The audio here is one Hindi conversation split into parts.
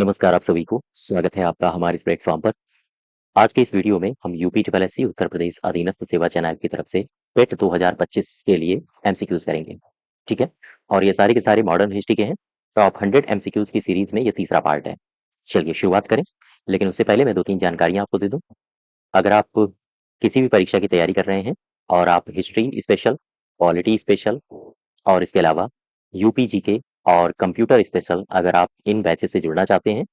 नमस्कार आप सभी को, स्वागत है आपका हमारे इस प्लेटफॉर्म पर। आज के इस वीडियो में हम UP triple SC Uttar Pradesh अधीनस्थ सेवा चैनल की तरफ से पेट 2025 के लिए एमसीक्यूज करेंगे। ठीक है, और ये सारे के सारे मॉडर्न हिस्ट्री के हैं। टॉप 100 एमसीक्यूज की सीरीज में ये तीसरा पार्ट है। चलिए शुरुआत करें, लेकिन उससे पहले मैं 2-3 जानकारियां आपको दे दूं। अगर आप किसी भी परीक्षा की तैयारी कर रहे हैं और आप हिस्ट्री स्पेशल, पॉलिटी स्पेशल और इसके अलावा यूपी जीके और कंप्यूटर स्पेशल, अगर आप इन बैचेस से जुड़ना चाहते हैं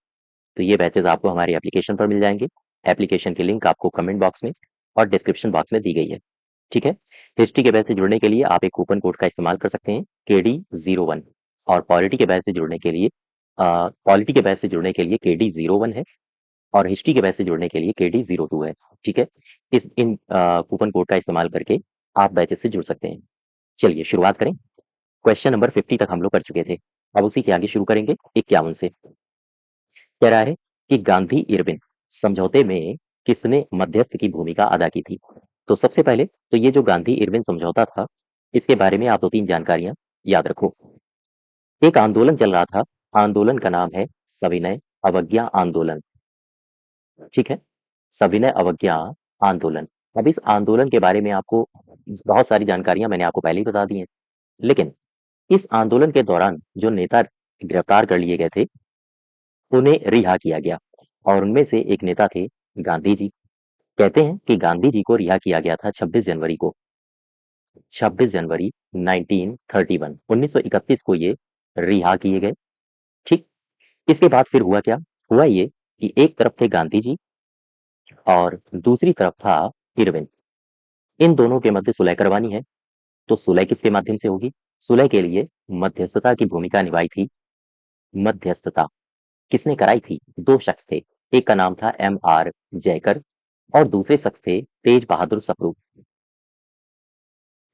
तो ये बैचेस आपको हमारे एप्लीकेशन पर मिल जाएंगे। एप्लीकेशन की लिंक आपको कमेंट बॉक्स में और डिस्क्रिप्शन बॉक्स में दी गई है। ठीक है, हिस्ट्री के बैच से जुड़ने के लिए आप एक कूपन कोड का इस्तेमाल कर सकते हैं, KD01। और पॉलिटी के बैच से जुड़ने के लिए KD01 है और हिस्ट्री के बैच से जुड़ने के लिए KD02 है। ठीक है, इस इन कूपन कोड का इस्तेमाल करके आप बैचेस से जुड़ सकते हैं। चलिए शुरुआत करें। क्वेश्चन नंबर 50 तक हम लोग कर चुके थे, अब उसी के आगे शुरू करेंगे 51 से। कह रहा है कि गांधी इरविन समझौते में किसने मध्यस्थ की भूमिका अदा की थी। तो सबसे पहले तो ये जो गांधी इरविन समझौता था, इसके बारे में आप 2-3 जानकारियां याद रखो। एक आंदोलन चल रहा था, आंदोलन का नाम है सविनय अवज्ञा आंदोलन। ठीक है, सविनय अवज्ञा आंदोलन। अब इस आंदोलन के बारे में आपको बहुत सारी जानकारियां मैंने आपको पहले ही बता दी हैं, लेकिन इस आंदोलन के दौरान जो नेता गिरफ्तार कर लिए गए थे, उन्हें रिहा किया गया और उनमें से एक नेता थे गांधी जी। कहते हैं कि गांधी जी को रिहा किया गया था 26 जनवरी को। 26 जनवरी 1931 को ये रिहा किए गए। ठीक, इसके बाद फिर हुआ क्या? हुआ ये कि एक तरफ थे गांधी जी और दूसरी तरफ था इरविन। इन दोनों के मध्य सुलह करवानी है, तो सुलह किसके माध्यम से होगी? सुलह के लिए मध्यस्थता की भूमिका निभाई थी। मध्यस्थता किसने कराई थी? दो शख्स थे, एक का नाम था MR जयकर और दूसरे शख्स थे तेज बहादुर सप्रू।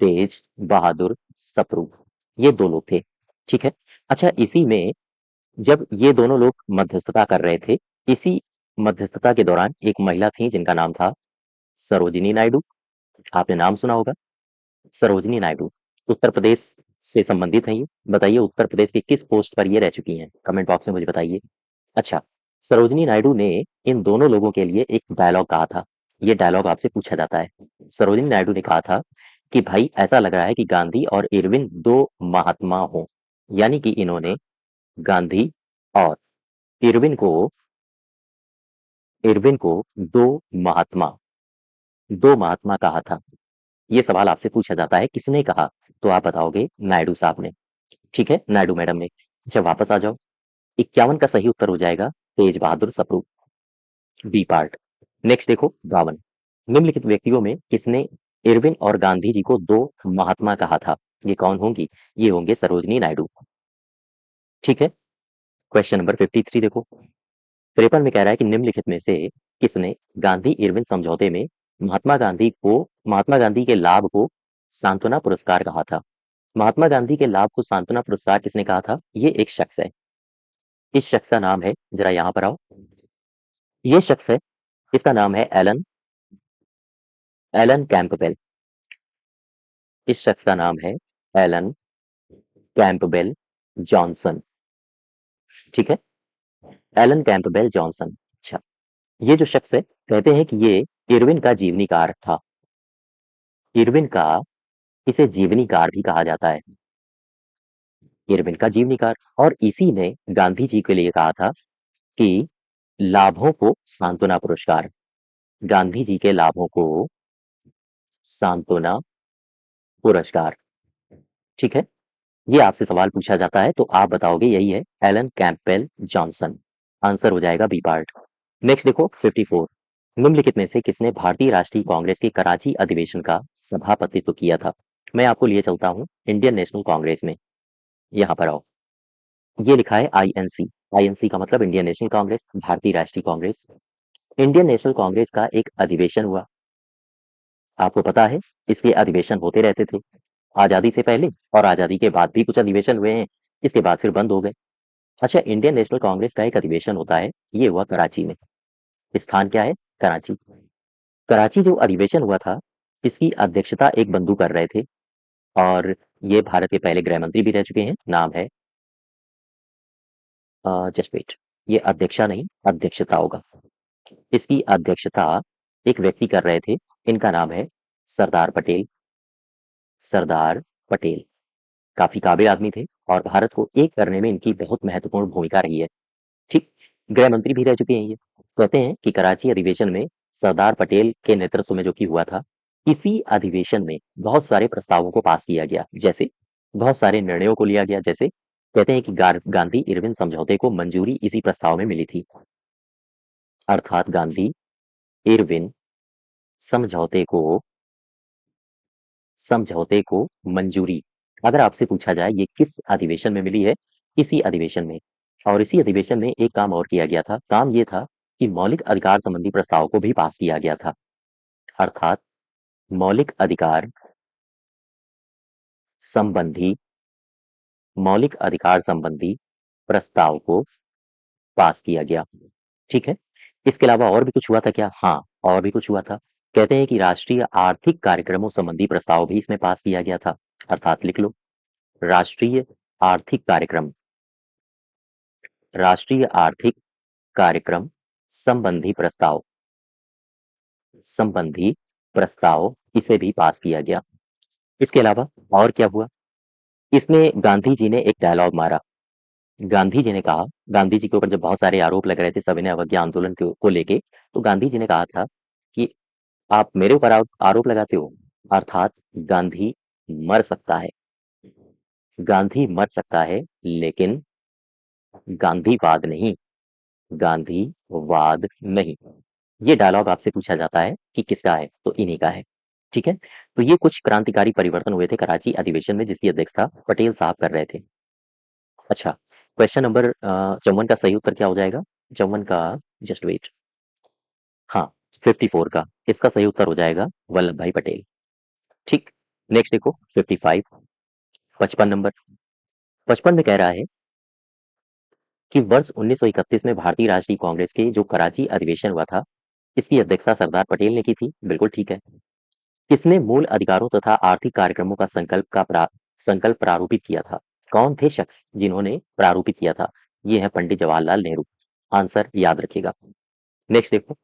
तेज बहादुर सप्रू, ये दो लोग थे। ठीक है, अच्छा, इसी में जब ये दोनों लोग मध्यस्थता कर रहे थे, इसी मध्यस्थता के दौरान एक महिला थी जिनका नाम था सरोजिनी नायडू। आपने नाम सुना होगा, सरोजिनी नायडू। उत्तर प्रदेश से संबंधित है ये। बताइए उत्तर प्रदेश के किस पोस्ट पर ये रह चुकी हैं, कमेंट बॉक्स में मुझे बताइए। अच्छा, सरोजिनी नायडू ने इन दोनों लोगों के लिए एक डायलॉग कहा था। ये डायलॉग आपसे पूछा जाता है। सरोजिनी नायडू ने कहा था कि भाई ऐसा लग रहा है कि गांधी और इरविन दो महात्मा हों, यानी कि इन्होंने गांधी और इरविन को दो महात्मा कहा था। ये सवाल आपसे पूछा जाता है किसने कहा, तो आप बताओगे नायडू साहब ने। ठीक है, नायडू मैडम ने। अच्छा, वापस आ जाओ। 51 का सही उत्तर हो जाएगा तेज बहादुर सप्रू, बी पार्ट। नेक्स्ट देखो 52। निम्नलिखित व्यक्तियों में किसने इरविन और गांधी जी को दो महात्मा कहा था? ये कौन होंगी? ये होंगे सरोजिनी नायडू। ठीक है, क्वेश्चन नंबर 53 देखो। 53 में कह रहा है कि निम्नलिखित में से किसने गांधी इरविन समझौते में महात्मा गांधी के लाभ को सांत्वना पुरस्कार कहा था? महात्मा गांधी के लाभ को सांत्वना पुरस्कार किसने कहा था? ये एक शख्स है। इस शख्स का नाम है, जरा यहां पर आओ, ये शख्स है, इसका नाम है एलन एलन कैंपबेल। इस शख्स का नाम है एलन कैंपबेल जॉनसन। ठीक है, एलन कैंपबेल जॉनसन। अच्छा, ये जो शख्स है, कहते हैं कि ये इरविन का जीवनीकार था। इरविन का, इसे जीवनीकार भी कहा जाता है, इरविन का जीवनीकार। और इसी ने गांधी जी के लिए कहा था कि लाभों को सांत्वना पुरस्कार, गांधी जी के लाभों को सांत्वना पुरस्कार। ठीक है, ये आपसे सवाल पूछा जाता है तो आप बताओगे यही है, एलन कैंपबेल जॉनसन। आंसर हो जाएगा बी पार्ट। नेक्स्ट देखो 54। निम्नलिखित में से किसने भारतीय राष्ट्रीय कांग्रेस के कराची अधिवेशन का सभापतित्व किया था? मैं आपको लिए चलता हूं इंडियन नेशनल कांग्रेस में। यहाँ पर आओ, ये लिखा है INC। INC का मतलब इंडियन नेशनल कांग्रेस, भारतीय राष्ट्रीय कांग्रेस। इंडियन नेशनल कांग्रेस का एक अधिवेशन हुआ, आपको पता है इसके अधिवेशन होते रहते थे आजादी से पहले, और आजादी के बाद भी कुछ अधिवेशन हुए हैं, इसके बाद फिर बंद हो गए। अच्छा, इंडियन नेशनल कांग्रेस का एक अधिवेशन होता है, ये हुआ कराची में। स्थान क्या है? कराची। कराची जो अधिवेशन हुआ था, इसकी अध्यक्षता एक बंधु कर रहे थे और ये भारत के पहले गृह मंत्री भी रह चुके हैं। नाम है जसप्रीत। ये अध्यक्षा नहीं, अध्यक्षता होगा। इसकी अध्यक्षता एक व्यक्ति कर रहे थे, इनका नाम है सरदार पटेल। सरदार पटेल काफी काबिल आदमी थे और भारत को एक करने में इनकी बहुत महत्वपूर्ण भूमिका रही है। ठीक, गृह मंत्री भी रह चुके हैं ये। कहते हैं कि कराची अधिवेशन में सरदार पटेल के नेतृत्व में जो कि हुआ था, इसी अधिवेशन में बहुत सारे प्रस्तावों को पास किया गया, जैसे बहुत सारे निर्णयों को लिया गया, जैसे कहते हैं कि गांधी इरविन समझौते को मंजूरी इसी प्रस्ताव में मिली थी। अर्थात गांधी इरविन समझौते को मंजूरी, अगर आपसे पूछा जाए ये किस अधिवेशन में मिली है, इसी अधिवेशन में। और इसी अधिवेशन में एक काम और किया गया था, काम ये था कि मौलिक अधिकार संबंधी प्रस्ताव को भी पास किया गया था। अर्थात मौलिक अधिकार संबंधी मौलिक अधिकार संबंधी प्रस्ताव को पास किया गया। ठीक है, इसके अलावा और भी कुछ हुआ था क्या? हाँ, और भी कुछ हुआ था। कहते हैं कि राष्ट्रीय आर्थिक कार्यक्रमों संबंधी प्रस्ताव भी इसमें पास किया गया था। अर्थात लिख लो, राष्ट्रीय आर्थिक कार्यक्रम, राष्ट्रीय आर्थिक कार्यक्रम संबंधी प्रस्ताव इसे भी पास किया गया। इसके अलावा और क्या हुआ? इसमें गांधी जी ने एक डायलॉग मारा। गांधी जी ने कहा, गांधी जी के ऊपर जब बहुत सारे आरोप लग रहे थे सविनय अवज्ञा आंदोलन को लेके, तो गांधी जी ने कहा था कि आप मेरे ऊपर आरोप लगाते हो, अर्थात गांधी मर सकता है, गांधी मर सकता है, लेकिन गांधीवाद नहीं, गांधीवाद नहीं। ये डायलॉग आपसे पूछा जाता है कि किसका है, तो इन्हीं का है। ठीक है, तो ये कुछ क्रांतिकारी परिवर्तन हुए थे कराची अधिवेशन में, जिसकी अध्यक्षता पटेल साहब कर रहे थे। अच्छा, क्वेश्चन नंबर 54 का सही उत्तर क्या हो जाएगा? 54 का, जस्ट वेट, हाँ, 54 का इसका सही उत्तर हो जाएगा वल्लभ भाई पटेल। ठीक, नेक्स्ट देखो 55, 55 नंबर। 55 में कह रहा है कि वर्ष 1931 में भारतीय राष्ट्रीय कांग्रेस के जो कराची अधिवेशन हुआ था, इसकी अध्यक्षता सरदार पटेल ने की थी। बिल्कुल ठीक है। किसने मूल अधिकारों तथा आर्थिक कार्यक्रमों का संकल्प प्रारूपित किया था? कौन थे शख्स जिन्होंने प्रारूपित किया था? ये है पंडित जवाहरलाल नेहरू। आंसर याद रखिएगा। नेक्स्ट देखो,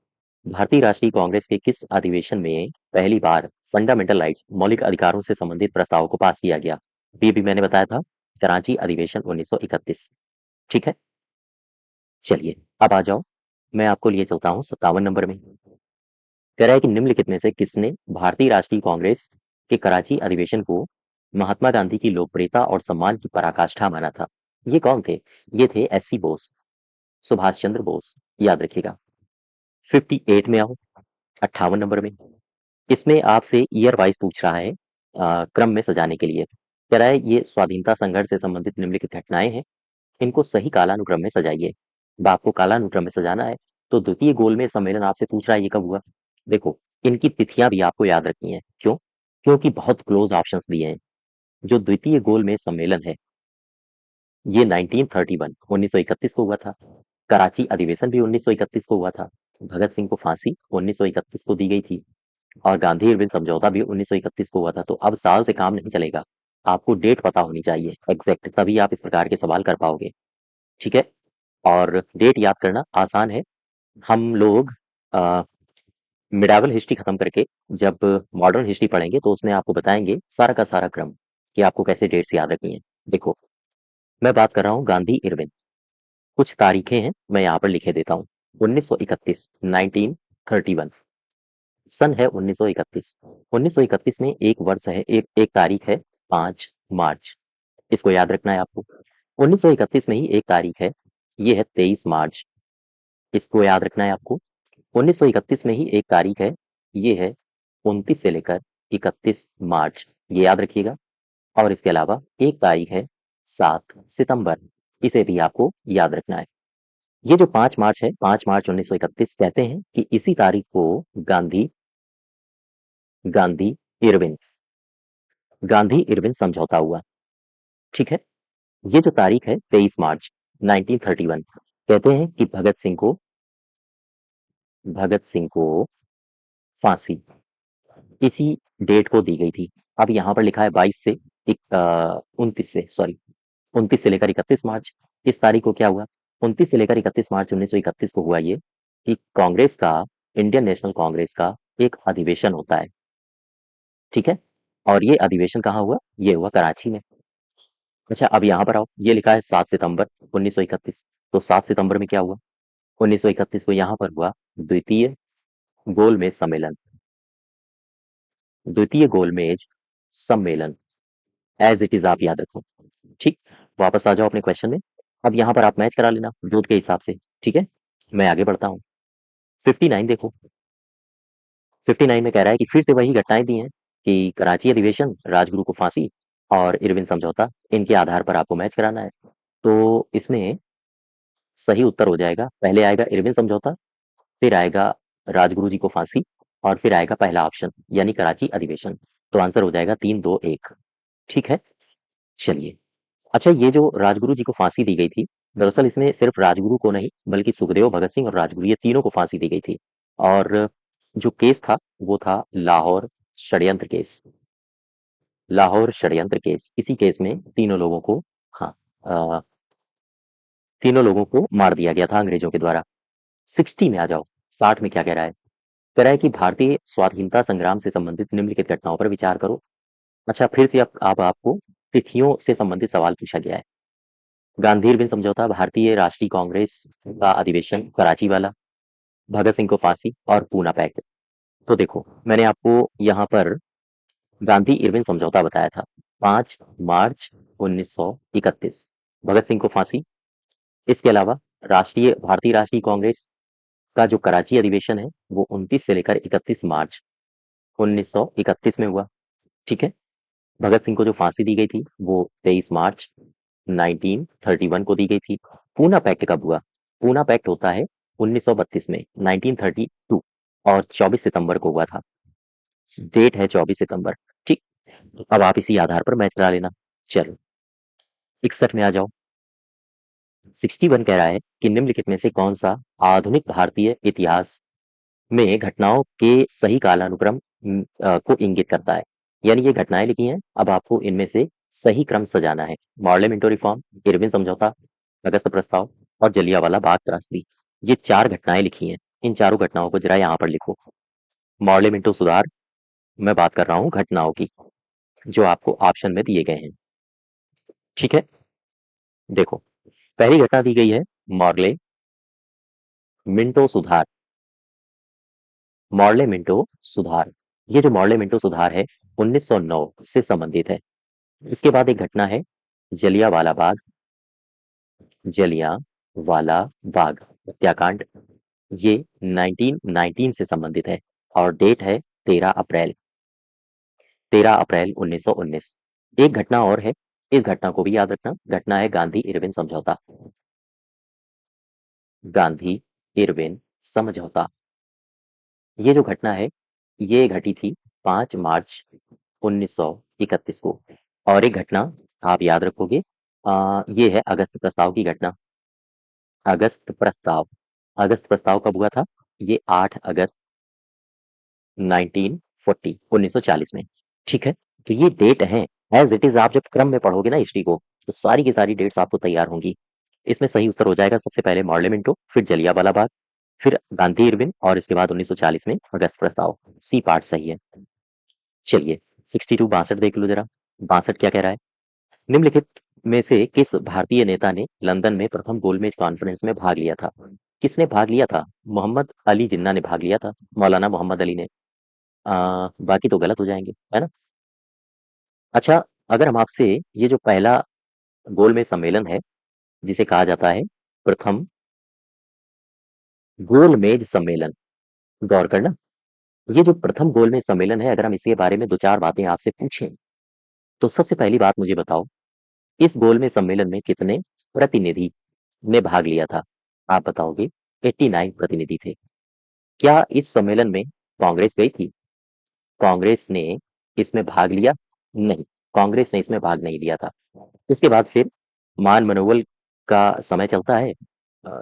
भारतीय राष्ट्रीय कांग्रेस के किस अधिवेशन में पहली बार फंडामेंटल राइट्स, मौलिक अधिकारों से संबंधित प्रस्ताव को पास किया गया? ये भी मैंने बताया था, कराची अधिवेशन 1931। ठीक है, चलिए अब आ जाओ, मैं आपको लिए चलता हूँ 57 नंबर में। कह रहा है कि निम्नलिखित में से किसने भारतीय राष्ट्रीय कांग्रेस के कराची अधिवेशन को महात्मा गांधी की लोकप्रियता और सम्मान की पराकाष्ठा माना था? ये कौन थे? ये थे एससी बोस, सुभाष चंद्र बोस। याद रखिएगा। 58 में आओ, 58 नंबर में। इसमें आपसे ईयर वाइज पूछ रहा है, क्रम में सजाने के लिए। कह रहा है ये स्वाधीनता संघर्ष से संबंधित निम्नलिखित घटनाएं हैं, इनको सही कालानुक्रम में सजाइए। अब आपको कालानुक्रम में सजाना है, तो द्वितीय गोलमेज सम्मेलन आपसे पूछ रहा है ये कब हुआ। देखो, इनकी तिथियां भी आपको याद रखनी है। क्यों? क्योंकि बहुत क्लोज ऑप्शंस दिए हैं। जो द्वितीय गोलमेज सम्मेलन है, ये 1931 1931 को हुआ था। कराची अधिवेशन भी 1931 को हुआ था। भगत सिंह को फांसी 1931 को दी गई थी, और गांधी इरविन समझौता भी 1931 को हुआ था। तो अब साल से काम नहीं चलेगा, आपको डेट पता होनी चाहिए एग्जैक्ट, तभी आप इस प्रकार के सवाल कर पाओगे। ठीक है, और डेट याद करना आसान है। हम लोग मिडावल हिस्ट्री खत्म करके जब मॉडर्न हिस्ट्री पढ़ेंगे, तो उसमें आपको बताएंगे सारा का सारा क्रम कि आपको कैसे डेट्स याद रखनी है। देखो, मैं बात कर रहा हूँ गांधी इरविन। कुछ तारीखें हैं, मैं यहाँ पर लिखे देता हूँ। 1931, 1931, सन है 1931। 1931 में एक वर्ष है, एक तारीख है, 5 मार्च। इसको याद रखना है आपको। 1931 में ही एक तारीख है, ये है 23 मार्च। इसको याद रखना है आपको। 1931 में ही एक तारीख है, ये है 29 से लेकर 31 मार्च, ये याद रखिएगा। और इसके अलावा एक तारीख है 7 सितंबर, इसे भी आपको याद रखना है। ये जो 5 मार्च है, 5 मार्च 1931, कहते हैं कि इसी तारीख को गांधी गांधी इरविन गांधी इरविन समझौता हुआ। ठीक है, ये जो तारीख है 23 मार्च 1931, कहते हैं कि भगत सिंह को फांसी इसी डेट को दी गई थी। अब यहाँ पर लिखा है 22 से 29 से, सॉरी, 29 से लेकर 31 मार्च। इस तारीख को क्या हुआ? 29 से लेकर 31 मार्च 1931 को हुआ ये कि कांग्रेस का, इंडियन नेशनल कांग्रेस का एक अधिवेशन होता है, ठीक है? और ये अधिवेशन कहाँ हुआ? ये हुआ कराची में। अच्छा, अब यहाँ पर आओ, ये लिखा है 7 सितंबर 1931, तो 7 सितंबर में क्या हुआ? 1931 को यहाँ पर हुआ द्वितीय गोलमेज सम्मेलन, द्वितीय गोलमेज सम्मेलन, एज इट इज आप याद रखो। ठीक, वापस आ जाओ अपने क्वेश्चन में। अब यहाँ पर आप मैच करा लेना दूध के हिसाब से, ठीक है? मैं आगे बढ़ता हूँ। 59 देखो, 59 में कह रहा है कि फिर से वही घटनाएं दी हैं कि कराची अधिवेशन, राजगुरु को फांसी और इरविन समझौता, इनके आधार पर आपको मैच कराना है। तो इसमें सही उत्तर हो जाएगा, पहले आएगा इरविन समझौता, फिर आएगा राजगुरु जी को फांसी, और फिर आएगा पहला ऑप्शन यानी कराची अधिवेशन। तो आंसर हो जाएगा 3-2-1। ठीक है, चलिए। अच्छा, ये जो राजगुरु जी को फांसी दी गई थी, दरअसल इसमें सिर्फ राजगुरु को नहीं बल्कि सुखदेव, भगत सिंह और राजगुरु, ये तीनों को फांसी दी गई थी। और जो केस था वो था लाहौर षड्यंत्र केस, लाहौर षड्यंत्र केस। इसी केस में तीनों लोगों को, हाँ, तीनों लोगों को मार दिया गया था अंग्रेजों के द्वारा। 60 में आ जाओ, 60 में क्या कह रहा है? कह रहा है कि भारतीय स्वाधीनता संग्राम से संबंधित निम्नलिखित घटनाओं पर विचार करो। अच्छा, फिर से अब आपको तिथियों से संबंधित सवाल पूछा गया है। गांधी इरविन समझौता, भारतीय राष्ट्रीय कांग्रेस का अधिवेशन कराची वाला, भगत सिंह को फांसी और पूना पैक्ट। तो देखो, मैंने आपको यहाँ पर गांधी इरविन समझौता बताया था, 5 मार्च 1931, भगत सिंह को फांसी। इसके अलावा भारतीय राष्ट्रीय कांग्रेस का जो कराची अधिवेशन है वो 29 से लेकर 31 मार्च 1931 में हुआ, ठीक है? भगत सिंह को जो फांसी दी गई थी वो 23 मार्च 1931 को दी गई थी। पूना पैक्ट कब हुआ? पूना पैक्ट होता है 1932 में, 1932, और 24 सितंबर को हुआ था। डेट है 24 सितंबर। ठीक, तो अब आप इसी आधार पर मैच करा लेना। चलो, 61 में आ जाओ। 61 कह रहा है कि निम्नलिखित में से कौन सा आधुनिक भारतीय इतिहास में घटनाओं के सही कालानुक्रम को इंगित करता है। यानी ये घटनाएं लिखी हैं, अब आपको इनमें से सही क्रम सजाना है। मॉर्ले मिंटो रिफॉर्म, इरविन समझौता, अगस्त प्रस्ताव और जलियांवाला बाग त्रासदी, ये 4 घटनाएं लिखी हैं। इन चारों घटनाओं को जरा यहाँ पर लिखो। मॉर्ले मिंटो सुधार, मैं बात कर रहा हूँ घटनाओं की जो आपको ऑप्शन में दिए गए हैं, ठीक है? देखो, पहली घटना दी गई है मॉर्ले मिंटो सुधार, मॉर्ले मिंटो सुधार। ये जो मॉर्ले मिंटो सुधार है 1909 से संबंधित है। इसके बाद एक घटना है जलियांवाला बाग, जलियांवाला बाग हत्याकांड, ये 1919 से संबंधित है और डेट है 13 अप्रैल, 13 अप्रैल 1919। एक घटना और है, इस घटना को भी याद रखना, घटना है गांधी इरविन समझौता, गांधी इरविन समझौता। ये जो घटना है ये घटी थी 5 मार्च 1931 को। और एक घटना आप याद रखोगे, ये है अगस्त प्रस्ताव की घटना। अगस्त प्रस्ताव, अगस्त प्रस्ताव कब हुआ था? ये 8 अगस्त 1940, 1940 में, ठीक है? तो ये डेट है, एज इट इज। आप जब क्रम में पढ़ोगे ना हिस्ट्री को तो सारी की सारी डेट्स आपको तैयार होंगी। इसमें सही उत्तर हो जाएगा सबसे पहले मॉर्ले मिंटो, फिर जलियांवाला बाग, फिर गांधी इरविन, और इसके बाद 1940 में अगस्त प्रस्ताव। सी पार्ट सही है। चलिए, 62, 62 देख लो जरा। 62 क्या कह रहा है? निम्नलिखित में से किस भारतीय नेता ने लंदन में प्रथम गोलमेज कॉन्फ्रेंस में भाग लिया था? किसने भाग लिया था? मोहम्मद अली जिन्ना ने भाग लिया था, मौलाना मोहम्मद अली ने। बाकी तो गलत हो जाएंगे, है ना? अच्छा, अगर हम आपसे ये जो पहला गोलमेज सम्मेलन है जिसे कहा जाता है प्रथम गोलमेज सम्मेलन, गौर करना, ये जो प्रथम गोलमेज सम्मेलन है, अगर हम इसके बारे में दो चार बातें आपसे पूछें तो सबसे पहली बात मुझे बताओ, इस गोलमेज सम्मेलन में कितने प्रतिनिधि ने भाग लिया था? आप बताओगे 89 प्रतिनिधि थे। क्या इस सम्मेलन में कांग्रेस गई थी? कांग्रेस ने इसमें भाग लिया? नहीं, कांग्रेस ने इसमें भाग नहीं लिया था। इसके बाद फिर मान मनोवल का समय चलता है,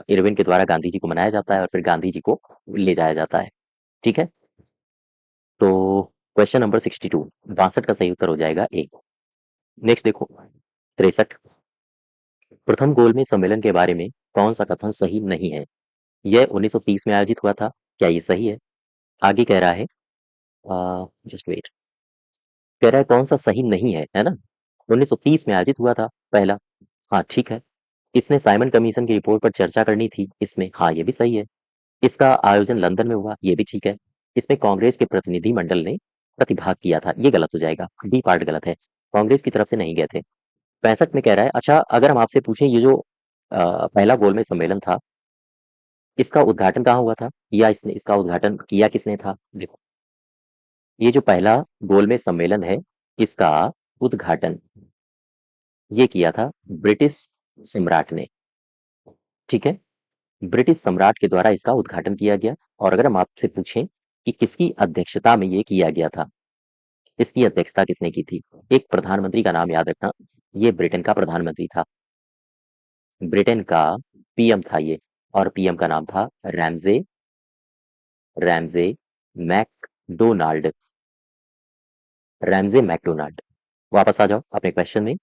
इरविन के द्वारा गांधी जी को मनाया जाता है और फिर गांधी जी को ले जाया जाता है, ठीक है? तो क्वेश्चन नंबर 62, 62 का सही उत्तर हो जाएगा ए। नेक्स्ट देखो, 63, प्रथम गोलमेज सम्मेलन के बारे में कौन सा कथन सही नहीं है? यह 1930 में आयोजित हुआ था, क्या ये सही है? आगे कह रहा है जस्ट वेट, कह रहा है कौन सा सही नहीं है ना? 1930 में आयोजित हुआ था पहला, हाँ ठीक है। इसने साइमन कमीशन की रिपोर्ट पर चर्चा करनी थी इसमें, हाँ ये भी सही है। इसका आयोजन लंदन में हुआ, ये भी ठीक है। इसमें कांग्रेस के प्रतिनिधि मंडल ने प्रतिभाग किया था, ये गलत हो जाएगा, डी पार्ट गलत है। कांग्रेस की तरफ से नहीं गए थे। 65 में कह रहा है, अच्छा अगर हम आपसे पूछें ये जो पहला गोलमेज सम्मेलन था, इसका उद्घाटन कहाँ हुआ था, या इसने इसका उद्घाटन किया किसने था? देखो, ये जो पहला गोलमेज सम्मेलन है, इसका उद्घाटन ये किया था ब्रिटिश सम्राट ने, ठीक है। ब्रिटिश सम्राट के द्वारा इसका उद्घाटन किया गया। और अगर हम आपसे पूछें कि किसकी अध्यक्षता में ये किया गया था, इसकी अध्यक्षता किसने की थी? एक प्रधानमंत्री का नाम याद रखना, ये ब्रिटेन का प्रधानमंत्री था, ब्रिटेन का पीएम था ये, और पीएम का नाम था Ramsay Ramsay MacDonald, Ramsay MacDonald. वापस आ जाओ अपने क्वेश्चन में।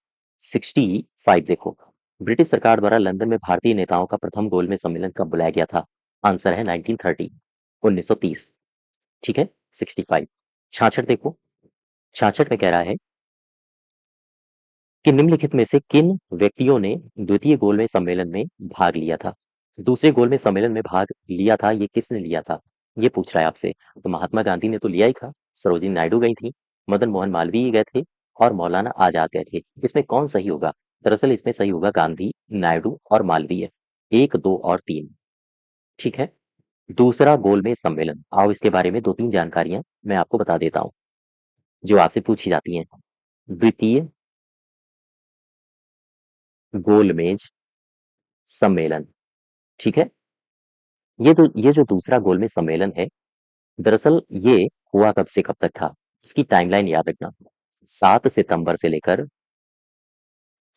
65 देखो, ब्रिटिश सरकार द्वारा लंदन में भारतीय नेताओं का प्रथम गोलमेज सम्मेलन कब बुलाया गया था? आंसर है 1930, 1930, ठीक है। 65। 66 देखो, 66 में कह रहा है कि निम्नलिखित में से किन व्यक्तियों ने द्वितीय गोलमेज सम्मेलन में भाग लिया था? दूसरे गोलमेज सम्मेलन में भाग लिया था, ये किसने लिया था? ये पूछ रहा है आपसे। तो महात्मा गांधी ने तो लिया ही था, सरोजिनी नायडू गई थी, मदन मोहन मालवीय गए थे, और मौलाना आजाद गए थे। इसमें कौन सही होगा? दरअसल इसमें सही होगा गांधी, नायडू और मालवीय, एक, दो और तीन, ठीक है। दूसरा गोलमेज सम्मेलन, आओ इसके बारे में दो तीन जानकारियां मैं आपको बता देता हूँ जो आपसे पूछी जाती हैं। द्वितीय गोलमेज सम्मेलन, ठीक है। ये जो दूसरा गोलमेज सम्मेलन है, दरअसल ये हुआ कब से कब तक था? इसकी टाइमलाइन याद रखना। 7 सितंबर से लेकर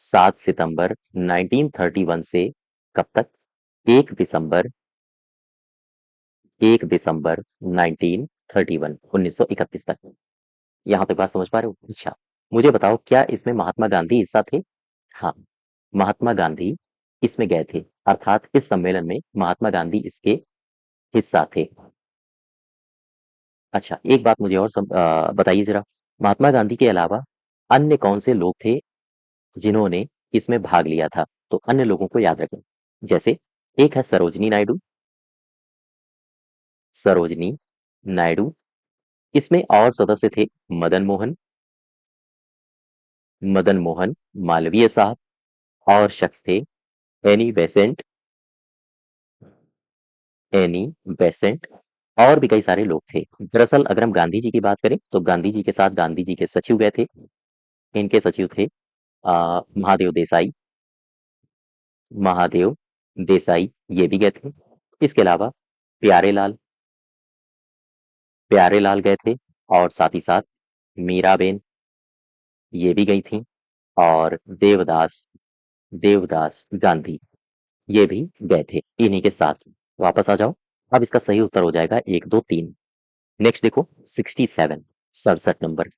7 सितंबर 1931 से कब तक? 1 दिसंबर 1 दिसंबर 1931, 1931 तक। यहाँ तक बात समझ पा रहे हो? अच्छा, मुझे बताओ क्या इसमें महात्मा गांधी हिस्सा थे? हाँ, महात्मा गांधी इसमें गए थे, अर्थात इस सम्मेलन में महात्मा गांधी इसके हिस्सा थे। अच्छा, एक बात मुझे और बताइए जरा, महात्मा गांधी के अलावा अन्य कौन से लोग थे जिन्होंने इसमें भाग लिया था? तो अन्य लोगों को याद रखें, जैसे एक है सरोजनी नायडू, सरोजनी नायडू। इसमें और सदस्य थे मदन मोहन, मदन मोहन मालवीय साहब, और शख्स थे एनी बेसेंट, एनी बेसेंट, और भी कई सारे लोग थे। दरअसल अगर हम गांधी जी की बात करें तो गांधी जी के साथ गांधी जी के सचिव गए थे। इनके सचिव थे महादेव देसाई, महादेव देसाई ये भी गए थे। इसके अलावा प्यारेलाल, प्यारेलाल गए थे, और साथ ही साथ मीराबेन ये भी गई थी, और देवदास, देवदास गांधी ये भी गए थे इन्हीं के साथ। वापस आ जाओ, अब इसका सही उत्तर हो जाएगा 1, 2, 3। नेक्स्ट देखो 67, 67 नंबर।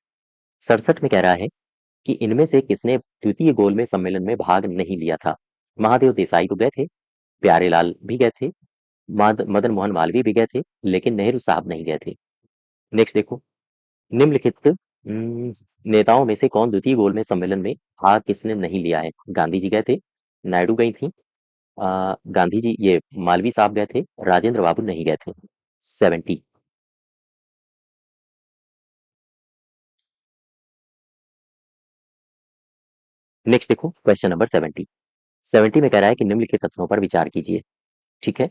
67 में कह रहा है कि इनमें से किसने द्वितीय गोलमेज सम्मेलन में भाग नहीं लिया था? महादेव देसाई तो गए थे, प्यारेलाल भी गए थे, मदन मोहन मालवीय भी गए थे, लेकिन नेहरू साहब नहीं गए थे। नेक्स्ट देखो, निम्नलिखित नेताओं में से कौन द्वितीय गोलमेज सम्मेलन में भाग किसने नहीं लिया है? गांधी जी गए थे, नायडू गई थी, गांधी जी ये मालवीय साहब गए थे, राजेंद्र बाबू नहीं गए थे। 70। नेक्स्ट देखो क्वेश्चन नंबर 70। 70 में कह रहा है कि निम्नलिखित कथनों पर विचार कीजिए, ठीक है।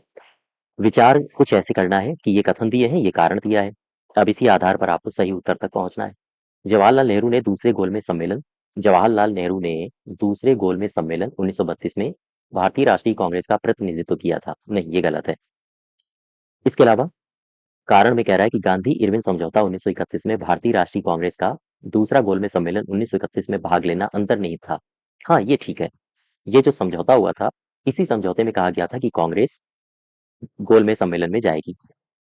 विचार कुछ ऐसे करना है कि ये कथन दिए हैं, ये कारण दिया है, अब इसी आधार पर आपको सही उत्तर तक पहुंचना है। जवाहरलाल नेहरू ने दूसरे गोलमेज सम्मेलन जवाहरलाल नेहरू ने दूसरे गोलमेज सम्मेलन 1932 में भारतीय राष्ट्रीय कांग्रेस का प्रतिनिधित्व किया था, नहीं ये गलत है। इसके अलावा कारण में कह रहा है कि गांधी इरविन समझौता 1931 में भारतीय राष्ट्रीय कांग्रेस का दूसरा गोलमेज सम्मेलन 1931 में भाग लेना अंतर्निहित था, हाँ ये ठीक है। ये जो समझौता हुआ था, इसी समझौते में कहा गया था कि कांग्रेस गोलमेज सम्मेलन में जाएगी।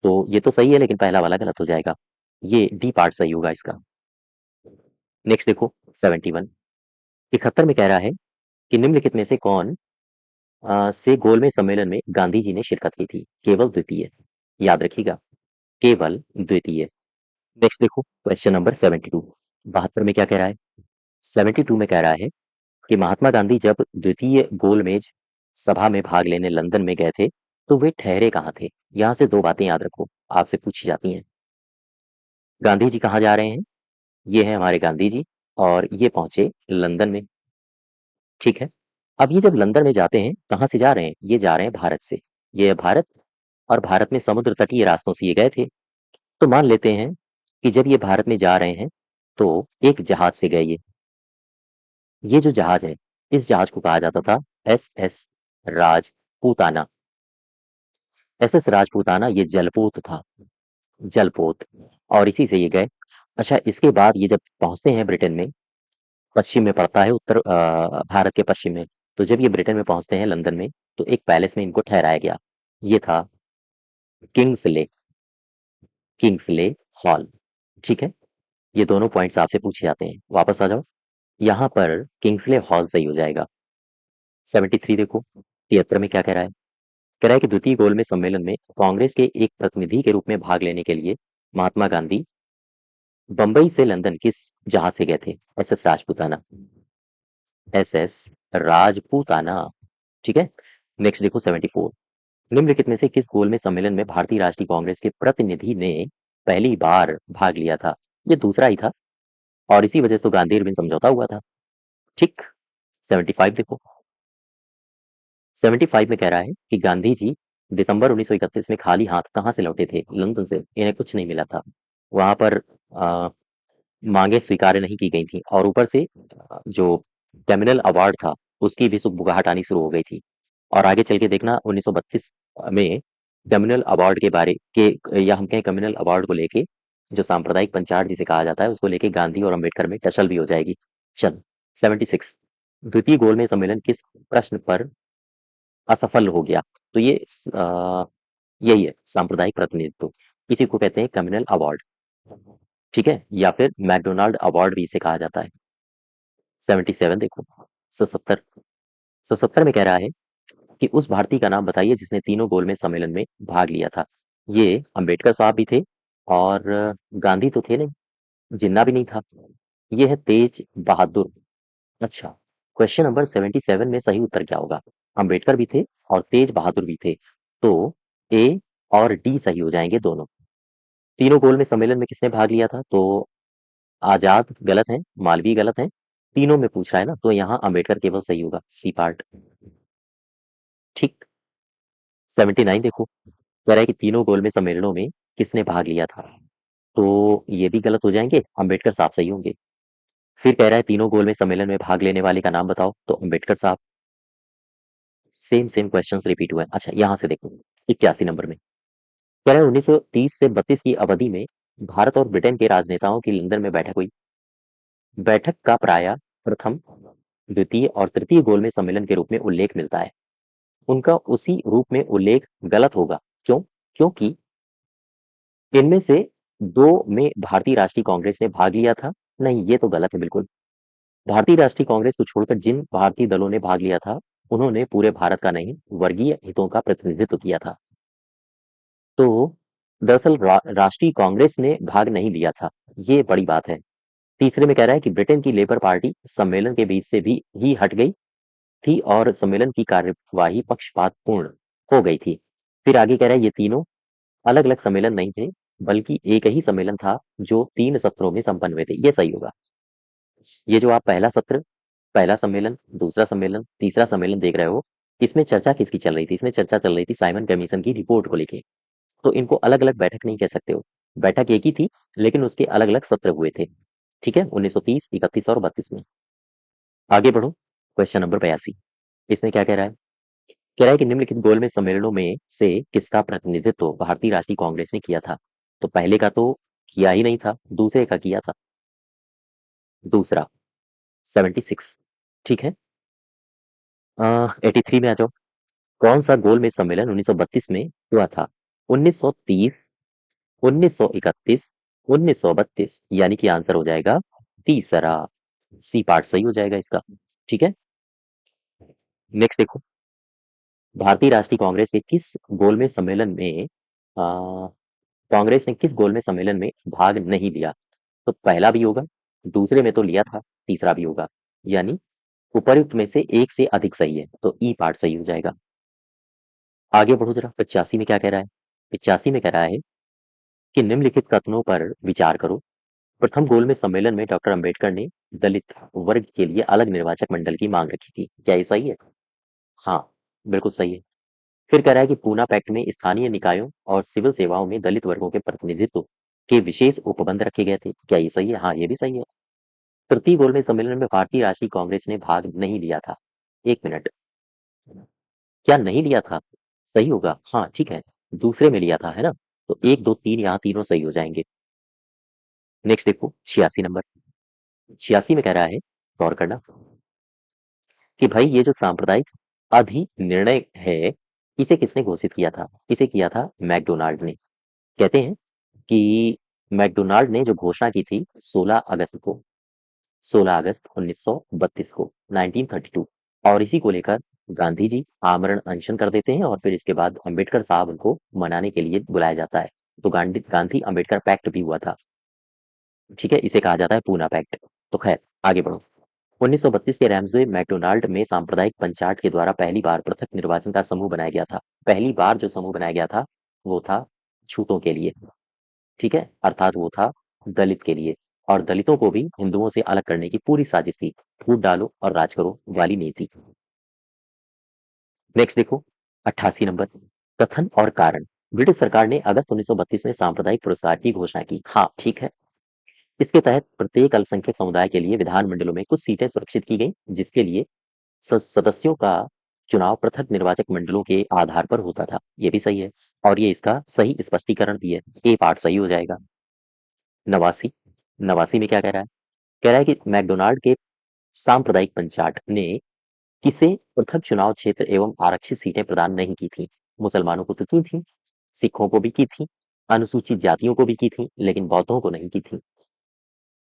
तो ये तो सही है, लेकिन पहला वाला गलत हो जाएगा, ये डी पार्ट सही होगा इसका। नेक्स्ट देखो 71। 71 में कह रहा है कि निम्नलिखित में से कौन से गोलमेज सम्मेलन में गांधी जी ने शिरकत की थी? केवल द्वितीय, याद रखिएगा, केवल द्वितीय। नेक्स्ट देखो क्वेश्चन नंबर 72। 72 में क्या कह रहा है? 72 में कह रहा है कि महात्मा गांधी जब द्वितीय गोलमेज सभा में भाग लेने लंदन में गए थे, तो वे ठहरे कहाँ थे? यहाँ से दो बातें याद रखो, आपसे पूछी जाती हैं। गांधी जी कहाँ जा रहे हैं? ये है हमारे गांधी जी, और ये पहुंचे लंदन में। ठीक है। अब ये जब लंदन में जाते हैं, कहाँ से जा रहे हैं? ये जा रहे हैं भारत से। ये है भारत, और भारत में समुद्र तटीय रास्तों से ये गए थे। तो मान लेते हैं कि जब ये भारत में जा रहे हैं, तो एक जहाज से गए ये जो जहाज है, इस जहाज को कहा जाता था एस राजपूताना। एस राजपूताना ये जलपोत था, जलपोत, और इसी से ये गए। अच्छा, इसके बाद ये जब पहुंचते हैं ब्रिटेन में, पश्चिम में पड़ता है, उत्तर भारत के पश्चिम में। तो जब ये ब्रिटेन में पहुंचते हैं लंदन में, तो एक पैलेस में इनको ठहराया गया। ये था किंग्सले, किंग्सले हॉल। ठीक है। ये दोनों पॉइंट्स आपसे पूछे जाते हैं, वापस आ जाओ। यहाँ पर किंग्सले हॉल सही हो जाएगा। 73 देखो, 73 में क्या कह रहा है? कह रहा है कि द्वितीय गोलमेज सम्मेलन में कांग्रेस के एक प्रतिनिधि के रूप में भाग लेने के लिए महात्मा गांधी बंबई से लंदन किस जहाज से गए थे? S Rajputana, S Rajputana. ठीक है। नेक्स्ट देखो 74। निम्नलिखित में से किस गोलमेज सम्मेलन में भारतीय राष्ट्रीय कांग्रेस के प्रतिनिधि ने पहली बार भाग लिया था? ये दूसरा ही था, और इसी वजह से तो गांधी इरविन समझौता हुआ था। ठीक। 75 देखो, 75 में कह रहा है कि गांधी जी दिसंबर 1931 में खाली हाथ कहाँ से लौटे थे? लंदन से। इन्हें कुछ नहीं मिला था वहां पर। मांगे स्वीकार नहीं की गई थी, और ऊपर से जो कैमिनल अवार्ड था, उसकी भी सुगबुगाहट आनी शुरू हो गई थी। और आगे चल के देखना 1932 में कैमिनल अवार्ड के बारे के, या हम कहें कम्युनल अवार्ड को लेके, जो सांप्रदायिक पंचायत जिसे कहा जाता है, उसको लेके गांधी और अम्बेडकर में टसल भी हो जाएगी। चल 76। द्वितीय गोल में सम्मेलन किस प्रश्न पर असफल हो गया? तो ये यही है सांप्रदायिक प्रतिनिधित्व। इसी को कहते हैं कम्युनल अवार्ड। ठीक है, या फिर मैकडोनाल्ड अवार्ड भी इसे कहा जाता है। 77 देखो, 77, 77 में कह रहा है कि उस भारतीय का नाम बताइए जिसने तीनों गोलमेज सम्मेलन में भाग लिया था। ये अंबेडकर साहब भी थे, और गांधी तो थे नहीं, जिन्ना भी नहीं था। ये है तेज बहादुर। अच्छा, क्वेश्चन नंबर 77 में सही उत्तर क्या होगा? अंबेडकर भी थे और तेज बहादुर भी थे, तो ए और डी सही हो जाएंगे दोनों। तीनों गोलमेज सम्मेलन में किसने भाग लिया था? तो आजाद गलत है, मालवीय गलत है, तीनों में पूछ रहा है ना, तो यहाँ अंबेडकर केवल सही होगा, सी पार्ट। ठीक। 79 देखो, कह रहा है कि तीनों गोलमेज सम्मेलनों में किसने भाग लिया था? तो ये भी गलत हो जाएंगे, अंबेडकर साहब सही होंगे। फिर कह रहा है तीनों गोलमेज सम्मेलन में भाग लेने वाले का नाम बताओ, तो अंबेडकर साहब। सेम सेम क्वेश्चंस रिपीट हुए हैं। अच्छा, यहाँ से देखो 81 नंबर में कह रहा है 1930 से 32 की अवधि में भारत और ब्रिटेन के राजनेताओं की लंदन में बैठक हुई। बैठक का प्राय प्रथम, द्वितीय और तृतीय गोलमेज सम्मेलन के रूप में उल्लेख मिलता है। उनका उसी रूप में उल्लेख गलत होगा। क्यों? क्योंकि इनमें से दो में भारतीय राष्ट्रीय कांग्रेस ने भाग लिया था। नहीं, ये तो गलत है बिल्कुल। भारतीय राष्ट्रीय कांग्रेस को छोड़कर जिन भारतीय दलों ने भाग लिया था, उन्होंने पूरे भारत का नहीं, वर्गीय हितों का प्रतिनिधित्व किया था। तो दरअसल राष्ट्रीय कांग्रेस ने भाग नहीं लिया था, ये बड़ी बात है। तीसरे में कह रहा है कि ब्रिटेन की लेबर पार्टी सम्मेलन के बीच से भी ही हट गई थी, और सम्मेलन की कार्यवाही पक्षपातपूर्ण हो गई थी। फिर आगे कह रहा है ये तीनों अलग अलग सम्मेलन नहीं थे, बल्कि एक ही सम्मेलन था जो 3 सत्रों में संपन्न हुए थे। ये सही होगा। ये जो आप पहला सत्र, पहला सम्मेलन, दूसरा सम्मेलन, तीसरा सम्मेलन देख रहे हो, इसमें चर्चा किसकी चल रही थी? इसमें चर्चा चल रही थी साइमन कमीशन की रिपोर्ट को लेके। तो इनको अलग अलग बैठक नहीं कह सकते हो, बैठक एक ही थी, लेकिन उसके अलग अलग सत्र हुए थे। ठीक है, 1930, 31 और 32 में। आगे बढ़ो, क्वेश्चन नंबर 82। इसमें क्या कह रहा है? कह रहा है कि निम्नलिखित गोलमेज सम्मेलनों में से किसका प्रतिनिधित्व भारतीय राष्ट्रीय कांग्रेस ने किया था? तो पहले का तो किया ही नहीं था, दूसरे का किया था, दूसरा 76। ठीक है। 83 में आ जाओ। कौन सा गोलमेज सम्मेलन 1932 में हुआ था? 1930, 1931, 1932, यानी कि आंसर हो जाएगा तीसरा, सी पार्ट सही हो जाएगा इसका। ठीक है। नेक्स्ट देखो, भारतीय राष्ट्रीय कांग्रेस के किस गोलमेज सम्मेलन में कांग्रेस ने किस गोलमेज सम्मेलन में भाग नहीं लिया? तो पहला भी होगा, दूसरे में तो लिया था, तीसरा भी होगा, यानी उपर्युक्त में से एक से अधिक सही है, तो ई पार्ट सही हो जाएगा। आगे बढ़ो जरा, 85 में क्या कह रहा है? 85 में कह रहा है कि निम्नलिखित कथनों पर विचार करो। प्रथम गोलमेज सम्मेलन में डॉक्टर अंबेडकर ने दलित वर्ग के लिए अलग निर्वाचक मंडल की मांग रखी थी, क्या ये सही है? हाँ, बिल्कुल सही है। फिर कह रहा है कि पूना पैक्ट में स्थानीय निकायों और सिविल सेवाओं में दलित वर्गों के प्रतिनिधित्व के विशेष उपबंध रखे गए थे, क्या ये सही है? हाँ, ये भी सही है। तृतीय गोलमेज सम्मेलन में भारतीय राष्ट्रीय कांग्रेस ने भाग नहीं लिया था। एक मिनट, क्या नहीं लिया था? सही होगा, हाँ ठीक है, दूसरे में लिया था, है ना? तो एक दो तीन, यहाँ तीनों सही हो जाएंगे। नेक्स्ट देखो 86 नंबर। 86 में कह रहा है, गौर करना, कि भाई ये जो सांप्रदायिक अधिनिर्णय है, इसे किसने घोषित किया था? इसे किया था मैकडोनाल्ड ने। कहते हैं कि मैकडोनाल्ड ने जो घोषणा की थी 16 अगस्त को, 16 अगस्त 1932 को, 1932, और इसी को लेकर गांधी जी आमरण अनशन कर देते हैं और फिर इसके बाद अंबेडकर साहब उनको मनाने के लिए बुलाया जाता है। तो गांधी गांधी अंबेडकर पैक्ट भी हुआ था। ठीक है, इसे कहा जाता है पूना पैक्ट। तो खैर, आगे बढ़ो। 1932 के रैमजे मैकडोनाल्ड में सांप्रदायिक पंचायत के द्वारा पहली बार पृथक निर्वाचन का समूह बनाया गया था। पहली बार जो समूह बनाया गया था वो था छूतों के लिए। ठीक है, अर्थात वो था दलित के लिए, और दलितों को भी हिंदुओं से अलग करने की पूरी साजिश थी, फूट डालो और राज करो वाली नीति। नेक्स्ट देखो 88 नंबर, कथन और कारण। ब्रिटिश सरकार ने अगस्त 1932 में सांप्रदायिक पुरस्कार की घोषणा की। हाँ ठीक है, इसके तहत प्रत्येक अल्पसंख्यक समुदाय के लिए विधानमंडलों में कुछ सीटें सुरक्षित की गई, जिसके लिए सदस्यों का चुनाव पृथक निर्वाचक मंडलों के आधार पर होता था। ये भी सही है, और ये इसका सही स्पष्टीकरण भी है, ए पार्ट सही हो जाएगा। 89, 89 में क्या कह रहा है? कह रहा है कि मैकडोनाल्ड के सांप्रदायिक पंचाट ने किसे पृथक चुनाव क्षेत्र एवं आरक्षित सीटें प्रदान नहीं की थी? मुसलमानों को तो की थी, सिखों को भी की थी, अनुसूचित जातियों को भी की थी, लेकिन बौद्धों को नहीं की थी।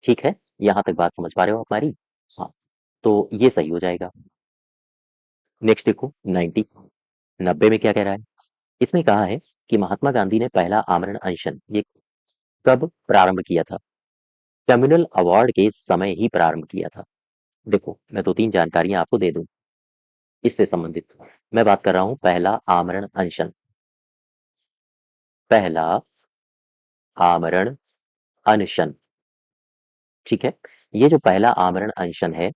ठीक है, यहाँ तक बात समझ पा रहे हो आप हमारी? हाँ, तो ये सही हो जाएगा। नेक्स्ट देखो 90, 90 में क्या कह रहा है? इसमें कहा है कि महात्मा गांधी ने पहला आमरण अनशन ये कब प्रारंभ किया था? कम्युनल अवार्ड के समय ही प्रारंभ किया था। देखो, मैं दो तीन जानकारियां आपको दे दूं इससे संबंधित। मैं बात कर रहा हूं पहला आमरण अनशन, पहला आमरण अनशन। ठीक है, ये जो पहला आमरण अनशन है,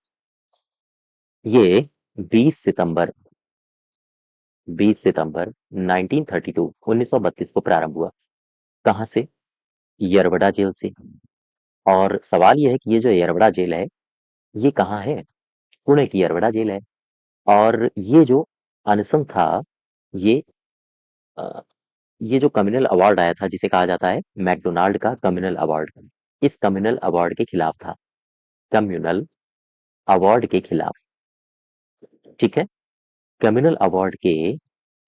ये 20 सितंबर 20 सितंबर 1932 1932 को प्रारंभ हुआ। कहाँ से? यरवड़ा जेल से। और सवाल ये है कि ये जो यरवड़ा जेल है, ये कहाँ है? पुणे की यरवड़ा जेल है। और ये जो अनशन था, ये अ, ये जो कम्युनल अवार्ड आया था, जिसे कहा जाता है मैकडोनाल्ड का कम्युनल अवार्ड, इस कम्युनल अवार्ड के खिलाफ था। कम्युनल अवार्ड के खिलाफ। ठीक है, कम्युनल अवार्ड के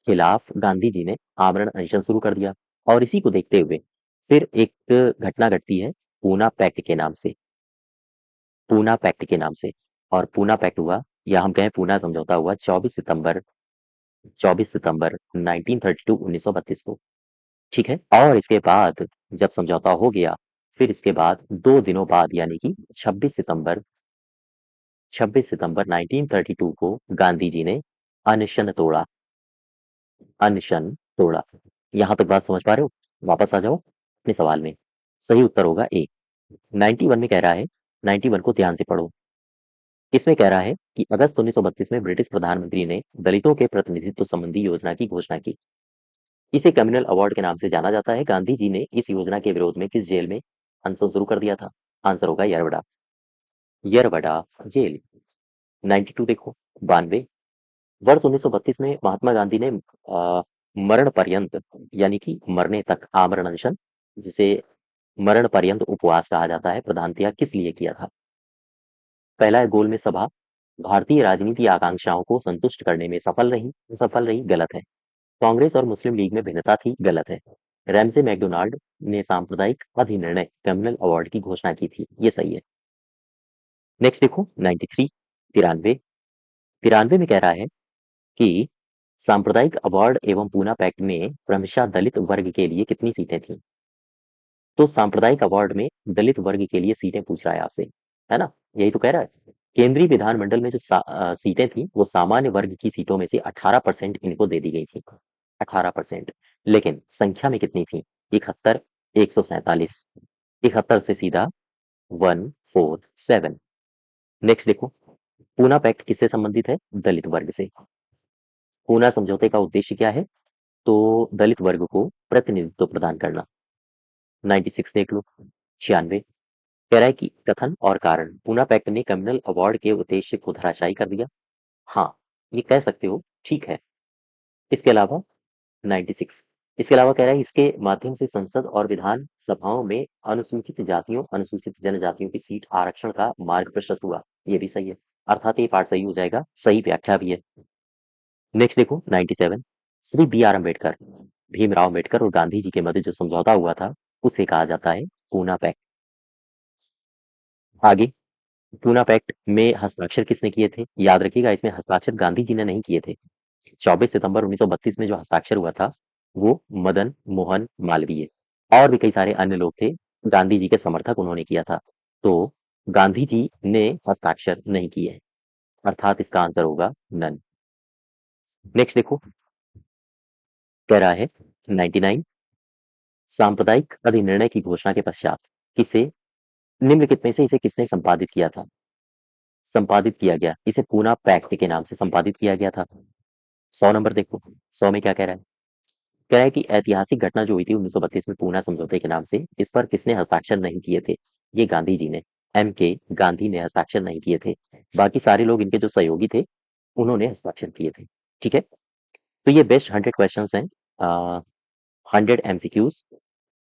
खिलाफ गांधी जी ने आमरण अनशन शुरू कर दिया, और इसी को देखते हुए फिर एक घटना घटती है पूना पैक्ट के नाम से। पूना पैक्ट के नाम से। और पूना पैक्ट हुआ, या हम कहें पूना समझौता हुआ 24 सितंबर 1932 1932 को। ठीक है, और इसके बाद जब समझौता हो गया, फिर इसके बाद 2 दिनों बाद, यानी कि 26 सितंबर 1932 को गांधी जी ने अनशन तोड़ा। अनशन तोड़ा। यहां तक बात समझ पा रहे हो? वापस आ जाओ अपने सवाल में। सही उत्तर होगा ए। 91 में कह रहा है, 91 को ध्यान से पढ़ो। इसमें कह रहा है कि अगस्त 1932 में ब्रिटिश प्रधानमंत्री ने दलितों के प्रतिनिधित्व संबंधी योजना की घोषणा की। इसे कम्युनल अवार्ड के नाम से जाना जाता है। गांधी जी ने इस योजना के विरोध में किस जेल में अनशन शुरू कर दिया था? आंसर होगा यरवड़ा। यरवड़ा जेल। 92 देखो, 92, वर्ष 1932 में महात्मा गांधी ने मरण पर्यंत, यानी कि मरने तक आमरण अनशन, जिसे मरण पर्यंत उपवास कहा जाता है, प्रधानतया किस लिए किया था? पहला है गोल में सभा, भारतीय राजनीति आकांक्षाओं को संतुष्ट करने में सफल रही, गलत है। कांग्रेस और मुस्लिम लीग में भिन्नता थी, गलत है। रैमसे मैकडोनाल्ड ने सांप्रदायिक अधिनिर्णय कम्युनल अवार्ड की घोषणा की थी, ये सही है। नेक्स्ट देखो 93, 93, 93 में कह रहा है कि सांप्रदायिक अवार्ड एवं पूना पैक्ट में क्रमशः दलित वर्ग के लिए कितनी सीटें थी? तो सांप्रदायिक अवार्ड में दलित वर्ग के लिए सीटें पूछ रहा है आपसे, है ना? यही तो कह रहा है। केंद्रीय विधानमंडल में जो सीटें थी वो सामान्य वर्ग की सीटों में से 18% इनको दे दी गई थी। 18%। लेकिन संख्या में कितनी थी? 71, 147। 71 से सीधा 147। नेक्स्ट देखो, पूना पैक्ट किससे संबंधित है? दलित वर्ग से। पूना समझौते का उद्देश्य क्या है? तो दलित वर्ग को प्रतिनिधित्व प्रदान करना। 96 देख लो। 96 कह रहा है कि कथन और कारण, पूना पैक्ट ने कम्युनल अवार्ड के उद्देश्य को धराशायी कर दिया। हाँ, ये कह सकते हो, ठीक है। इसके अलावा 96, इसके अलावा कह रहा है इसके माध्यम से संसद और विधान सभाओं में अनुसूचित जातियों, अनुसूचित जनजातियों की सीट आरक्षण का मार्ग प्रशस्त हुआ। ये भी सही है, अर्थात ये पार्ट सही हो जाएगा, सही व्याख्या भी है। नेक्स्ट देखो 97, श्री बी आर अम्बेडकर, भीमराव अम्बेडकर और गांधी जी के मध्य जो समझौता हुआ था उसे कहा जाता है पूना पैक्ट। आगे, पूना पैक्ट में हस्ताक्षर किसने किए थे? याद रखिएगा, इसमें हस्ताक्षर गांधी जी ने नहीं किए थे। 24 सितंबर 1932 में जो हस्ताक्षर हुआ था वो मदन मोहन मालवीय और भी कई सारे अन्य लोग थे, गांधी जी के समर्थक, उन्होंने किया था। तो गांधी जी ने हस्ताक्षर नहीं किए, अर्थात इसका आंसर होगा नन। नेक्स्ट देखो, कह रहा है 99, सांप्रदायिक अधिनिर्णय की घोषणा के पश्चात किसे, निम्नलिखित में से इसे किसने संपादित किया था? संपादित किया गया, इसे पूना पैक्ट के नाम से संपादित किया गया था। 100 नंबर देखो, 100 में क्या कह रहा है? कह रहा है कि ऐतिहासिक घटना जो हुई थी 1932 में पूना समझौते के नाम से, इस पर किसने हस्ताक्षर नहीं किए थे? ये गांधी जी ने, एम के गांधी ने हस्ताक्षर नहीं किए थे। बाकी सारे लोग इनके जो सहयोगी थे उन्होंने हस्ताक्षर किए थे। ठीक है, तो ये बेस्ट 100 क्वेश्चन हैं, 100 MCQs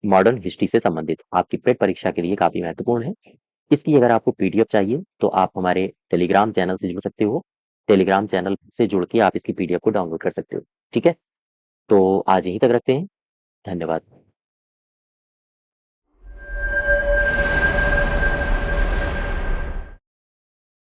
मॉडर्न हिस्ट्री से संबंधित, आपकी प्रेट परीक्षा के लिए काफी महत्वपूर्ण है। इसकी अगर आपको पीडीएफ चाहिए तो आप हमारे टेलीग्राम चैनल से जुड़ सकते हो। टेलीग्राम चैनल से जुड़ के आप इसकी पीडीएफ को डाउनलोड कर सकते हो। ठीक है, तो आज यहीं तक रखते हैं। धन्यवाद।